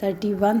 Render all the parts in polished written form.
31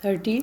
30।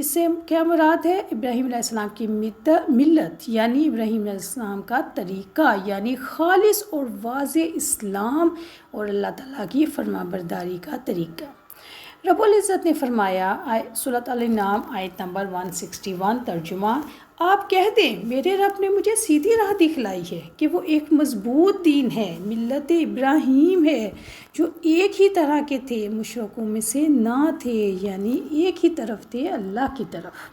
اس سے کیا مراد ہے؟ ابراہیم علیہ السلام کی ملت یعنی ابراہیم علیہ السلام کا طریقہ یعنی خالص اور واضح اسلام اور اللہ تعالیٰ کی فرما برداری کا طریقہ۔ رب العزت نے فرمایا سورۃ الانعام آیت نمبر 161 ترجمہ، آپ کہہ دیں میرے رب نے مجھے سیدھی راہ دکھلائی ہے کہ وہ ایک مضبوط دین ہے، ملت ابراہیم ہے جو ایک ہی طرح کے تھے، مشرکوں میں سے نہ تھے، یعنی ایک ہی طرف تھے، اللہ کی طرف۔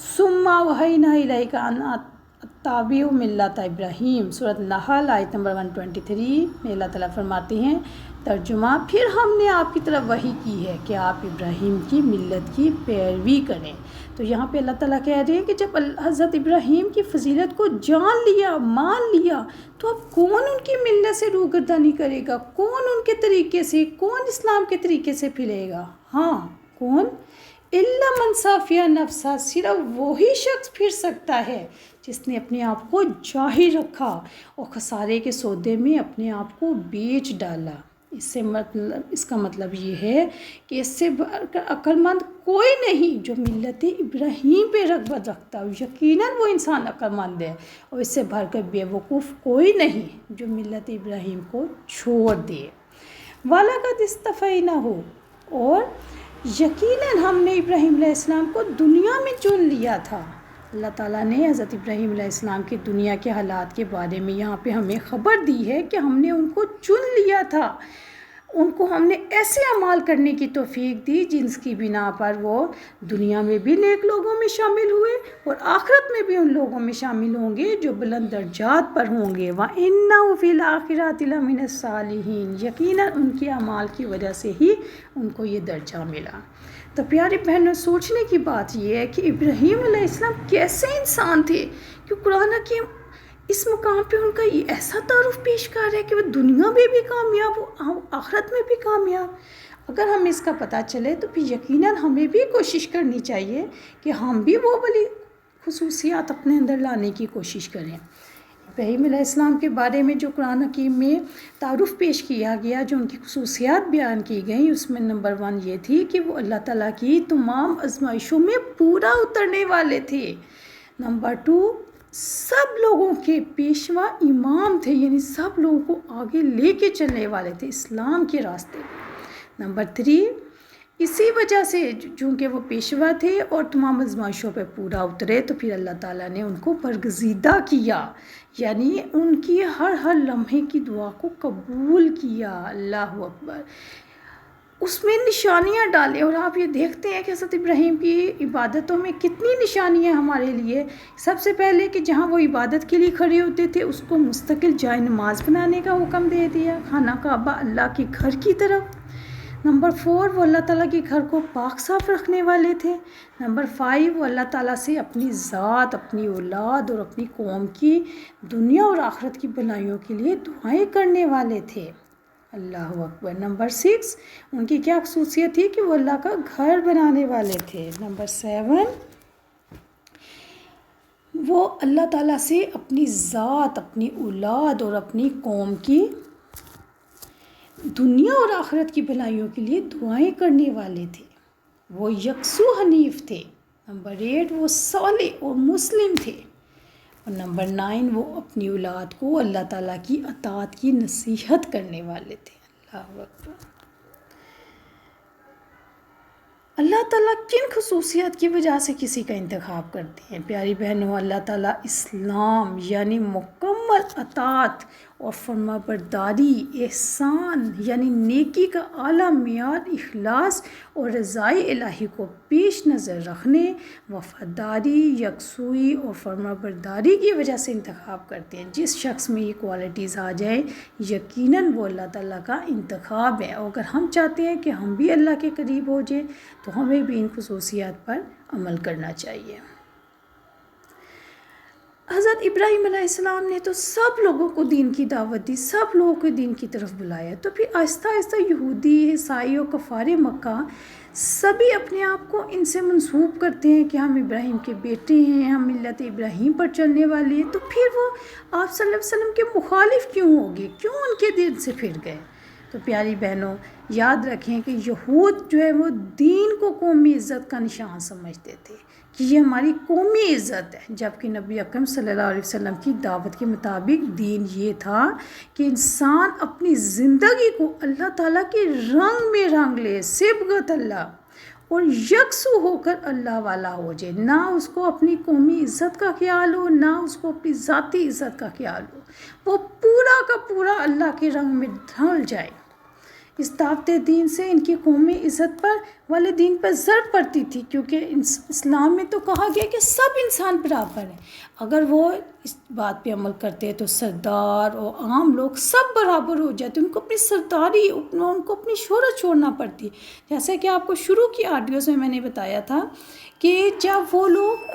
ثم اوحینا الیک ان اتبع ملت ابراہیم، سورۃ نحل آیت نمبر 123 میں اللہ تعالیٰ فرماتے ہیں ترجمہ، پھر ہم نے آپ کی طرف وحی کی ہے کہ آپ ابراہیم کی ملت کی پیروی کریں۔ تو یہاں پہ اللہ تعالیٰ کہہ رہے ہیں کہ جب حضرت ابراہیم کی فضیلت کو جان لیا، مان لیا، تو اب کون ان کی ملت سے روگردانی کرے گا؟ کون ان کے طریقے سے، کون اسلام کے طریقے سے پھرے گا؟ ہاں کون؟ الا من صافیہ نفسہ، صرف وہی شخص پھر سکتا ہے جس نے اپنے آپ کو جاہل رکھا اور خسارے کے سودے میں اپنے آپ کو بیچ ڈالا۔ اس کا مطلب یہ ہے کہ اس سے بڑھ کر عقل مند کوئی نہیں جو ملت ابراہیم پہ رغبت رکھتا ہو، یقیناً وہ انسان عقل مند ہے، اور اس سے بڑھ کر بے وقوف کوئی نہیں جو ملت ابراہیم کو چھوڑ دے۔ وَلَقَدِ اصْطَفَيْنَاهُ، اور یقیناً ہم نے ابراہیم علیہ السلام کو دنیا میں چن لیا تھا۔ اللہ تعالیٰ نے حضرت ابراہیم علیہ السلام کی دنیا کے حالات کے بارے میں یہاں پہ ہمیں خبر دی ہے کہ ہم نے ان کو چن لیا تھا، ان کو ہم نے ایسے اعمال کرنے کی توفیق دی جن کی بنا پر وہ دنیا میں بھی نیک لوگوں میں شامل ہوئے اور آخرت میں بھی ان لوگوں میں شامل ہوں گے جو بلند درجات پر ہوں گے۔ وَإِنَّهُ فِي الْآخِرَةِ لَمِنَ الصَّالِحِينَ، یقیناً ان کے اعمال کی وجہ سے ہی ان کو یہ درجہ ملا۔ تو پیاری بہنوں، سوچنے کی بات یہ ہے کہ ابراہیم علیہ السلام کیسے انسان تھے کہ قرآن حکیم اس مقام پہ ان کا یہ ایسا تعارف پیش کر رہا ہے کہ وہ دنیا میں بھی کامیاب ہو، آخرت میں بھی کامیاب۔ اگر ہمیں اس کا پتہ چلے تو پھر یقیناً ہمیں بھی کوشش کرنی چاہیے کہ ہم بھی وہ والی خصوصیات اپنے اندر لانے کی کوشش کریں۔ ابراہیم علیہ السلام کے بارے میں جو قرآن حکیم میں تعارف پیش کیا گیا، جو ان کی خصوصیات بیان کی گئیں، اس میں نمبر 1 یہ تھی کہ وہ اللہ تعالیٰ کی تمام آزمائشوں میں پورا اترنے والے تھے۔ نمبر 2، سب لوگوں کے پیشوا امام تھے، یعنی سب لوگوں کو آگے لے کے چلنے والے تھے اسلام کے راستے۔ نمبر 3، اسی وجہ سے چونکہ وہ پیشوا تھے اور تمام آزمائشوں پہ پورا اترے تو پھر اللہ تعالیٰ نے ان کو برگزیدہ کیا، یعنی ان کی ہر لمحے کی دعا کو قبول کیا۔ اللہ اکبر، اس میں نشانیاں ڈالیں، اور آپ یہ دیکھتے ہیں کہ حضرت ابراہیم کی عبادتوں میں کتنی نشانیاں ہمارے لیے۔ سب سے پہلے کہ جہاں وہ عبادت کے لیے کھڑے ہوتے تھے اس کو مستقل جائے نماز بنانے کا حکم دے دیا، خانہ کعبہ اللہ کے گھر کی طرف۔ نمبر 4، وہ اللہ تعالیٰ کے گھر کو پاک صاف رکھنے والے تھے۔ نمبر 5، وہ اللہ تعالیٰ سے اپنی ذات، اپنی اولاد اور اپنی قوم کی دنیا اور آخرت کی بھلائیوں کے لیے دعائیں کرنے والے تھے۔ اللہ اکبر۔ نمبر 6، ان کی کیا خصوصیت تھی کہ وہ اللہ کا گھر بنانے والے تھے۔ نمبر 7، وہ اللہ تعالیٰ سے اپنی ذات، اپنی اولاد اور اپنی قوم کی دنیا اور آخرت کی بھلائیوں کے لیے دعائیں کرنے والے تھے۔ وہ یکسو حنیف تھے۔ نمبر 8، وہ صالح اور مسلم تھے۔ اور نمبر 9، وہ اپنی اولاد کو اللہ تعالیٰ کی اطاعت کی نصیحت کرنے والے تھے۔ اللہ اکبر۔ اللہ تعالیٰ کن خصوصیات کی وجہ سے کسی کا انتخاب کرتے ہیں؟ پیاری بہنوں، اللہ تعالیٰ اسلام یعنی مکمل اطاعت اور فرما برداری، احسان یعنی نیکی کا اعلیٰ معیار، اخلاص اور رضائے الہی کو پیش نظر رکھنے، وفاداری، یکسوئی اور فرما برداری کی وجہ سے انتخاب کرتے ہیں۔ جس شخص میں یہ کوالٹیز آ جائیں یقیناً وہ اللہ تعالیٰ کا انتخاب ہے، اور اگر ہم چاہتے ہیں کہ ہم بھی اللہ کے قریب ہو جائیں تو ہمیں بھی ان خصوصیات پر عمل کرنا چاہیے۔ حضرت ابراہیم علیہ السلام نے تو سب لوگوں کو دین کی دعوت دی، سب لوگوں کو دین کی طرف بلایا، تو پھر آہستہ آہستہ یہودی، عیسائی اور کفار مکہ سبھی اپنے آپ کو ان سے منسوب کرتے ہیں کہ ہم ابراہیم کے بیٹے ہیں، ہم ملت ابراہیم پر چلنے والے ہیں، تو پھر وہ آپ صلی اللہ علیہ وسلم کے مخالف کیوں ہو گئے؟ کیوں ان کے دین سے پھر گئے؟ تو پیاری بہنوں یاد رکھیں کہ یہود جو ہے وہ دین کو قومی عزت کا نشان سمجھتے تھے کہ یہ ہماری قومی عزت ہے، جبکہ نبی اکرم صلی اللہ علیہ وسلم کی دعوت کے مطابق دین یہ تھا کہ انسان اپنی زندگی کو اللہ تعالیٰ کے رنگ میں رنگ لے، صبغت اللہ، اور یکسو ہو کر اللہ والا ہو جائے، نہ اس کو اپنی قومی عزت کا خیال ہو، نہ اس کو اپنی ذاتی عزت کا خیال ہو، وہ پورا کا پورا اللہ کے رنگ میں ڈھل جائے۔ اس دعوت دین سے ان کی قومی عزت پر والدین پر ضرب پڑتی تھی، کیونکہ اسلام میں تو کہا گیا کہ سب انسان برابر ہیں۔ اگر وہ اس بات پہ عمل کرتے تو سردار اور عام لوگ سب برابر ہو جاتے، ان کو اپنی سرداری، ان کو اپنی شہرت چھوڑنا پڑتی۔ جیسے کہ آپ کو شروع کی آڈیوز میں نے بتایا تھا کہ جب وہ لوگ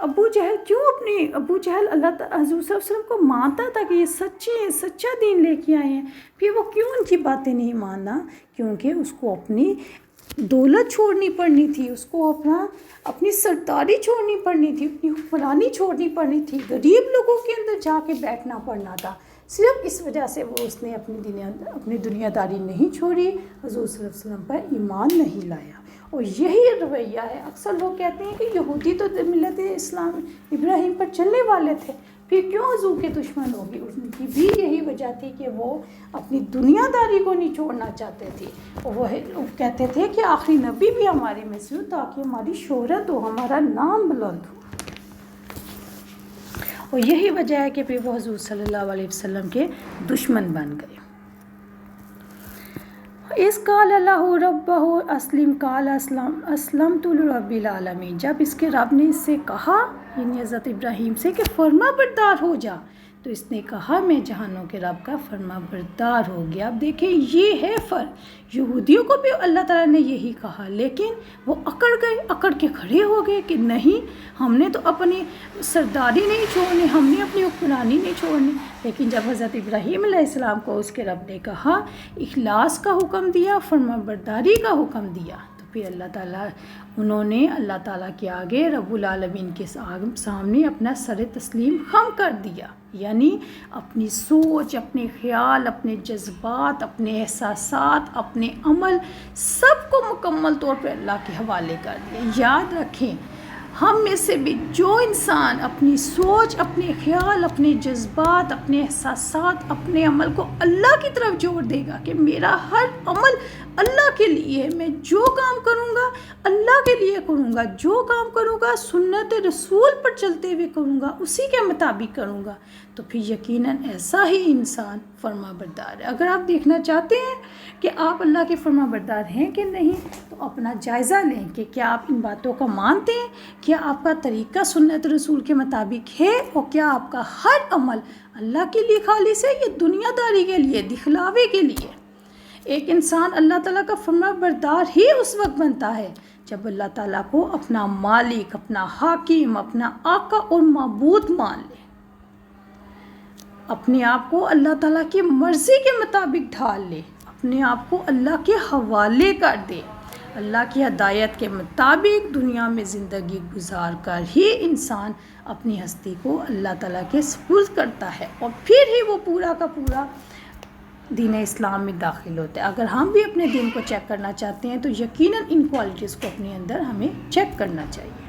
ابو جہل اللہ تعالیٰ حضور صلی اللہ علیہ وسلم کو مانتا تھا کہ یہ سچے ہیں، سچا دین لے کے آئے ہیں، پھر وہ کیوں ان کی باتیں نہیں ماننا؟ کیونکہ اس کو اپنی دولت چھوڑنی پڑنی تھی، اس کو اپنی سرداری چھوڑنی پڑنی تھی، اپنی حکمرانی چھوڑنی پڑنی تھی، غریب لوگوں کے اندر جا کے بیٹھنا پڑنا تھا۔ صرف اس وجہ سے اس نے اپنی دنیا داری نہیں چھوڑی، حضور صلی اللہ علیہ وسلم پر ایمان نہیں لایا، اور یہی رویہ ہے۔ اکثر لوگ کہتے ہیں کہ یہودی تو ملت اسلام ابراہیم پر چلنے والے تھے، پھر کیوں حضور کے دشمن ہوگی؟ ان کی بھی یہی وجہ تھی کہ وہ اپنی دنیا داری کو نہیں چھوڑنا چاہتے تھے، اور وہ کہتے تھے کہ آخری نبی بھی ہمارے میں سے ہو تاکہ ہماری شہرت ہو، ہمارا نام بلند ہو، اور یہی وجہ ہے کہ پھر وہ حضور صلی اللہ علیہ وسلم کے دشمن بن گئے۔ اس قال اللہ ربہ اسلم قال اسلمت لرب العالمین، جب اس کے رب نے اس سے کہا، یعنی حضرت ابراہیم سے، کہ فرما بردار ہو جا، تو اس نے کہا میں جہانوں کے رب کا فرما بردار ہو گیا۔ اب دیکھیں یہ ہے فرق، یہودیوں کو بھی اللہ تعالیٰ نے یہی کہا، لیکن وہ اکڑ کے کھڑے ہو گئے کہ نہیں، ہم نے تو اپنی سرداری نہیں چھوڑنی، ہم نے اپنی حکمرانی نہیں چھوڑنی۔ لیکن جب حضرت ابراہیم علیہ السلام کو اس کے رب نے کہا، اخلاص کا حکم دیا، فرما برداری کا حکم دیا، تو پھر انہوں نے اللہ تعالیٰ کے آگے، رب العالمین کے سامنے اپنا سر تسلیم خم کر دیا، یعنی اپنی سوچ، اپنے خیال، اپنے جذبات، اپنے احساسات، اپنے عمل، سب کو مکمل طور پر اللہ کے حوالے کر دیا۔ یاد رکھیں، ہم میں سے بھی جو انسان اپنی سوچ، اپنے خیال، اپنے جذبات، اپنے احساسات، اپنے عمل کو اللہ کی طرف جوڑ دے گا کہ میرا ہر عمل اللہ کے لیے ہے، میں جو کام کروں گا اللہ کے لیے کروں گا، جو کام کروں گا سنت رسول پر چلتے ہوئے کروں گا، اسی کے مطابق کروں گا، تو پھر یقیناً ایسا ہی انسان فرما بردار ہے۔ اگر آپ دیکھنا چاہتے ہیں کہ آپ اللہ کے فرما بردار ہیں کہ نہیں، تو اپنا جائزہ لیں کہ کیا آپ ان باتوں کو مانتے ہیں، کیا آپ کا طریقہ سنت رسول کے مطابق ہے، اور کیا آپ کا ہر عمل اللہ کے لیے خالص ہے یا دنیا داری کے لیے، دکھلاوے کے لیے۔ ایک انسان اللہ تعالیٰ کا فرما بردار ہی اس وقت بنتا ہے جب اللہ تعالیٰ کو اپنا مالک، اپنا حاکم، اپنا آقا اور معبود مان لے، اپنے آپ کو اللہ تعالیٰ کی مرضی کے مطابق ڈھال لے، اپنے آپ کو اللہ کے حوالے کر دے، اللہ کی ہدایت کے مطابق دنیا میں زندگی گزار کر ہی انسان اپنی ہستی کو اللہ تعالیٰ کے سپرد کرتا ہے، اور پھر ہی وہ پورا کا پورا دین اسلام میں داخل ہوتا ہے۔ اگر ہم بھی اپنے دین کو چیک کرنا چاہتے ہیں تو یقیناً ان کوالٹیز کو اپنے اندر ہمیں چیک کرنا چاہیے۔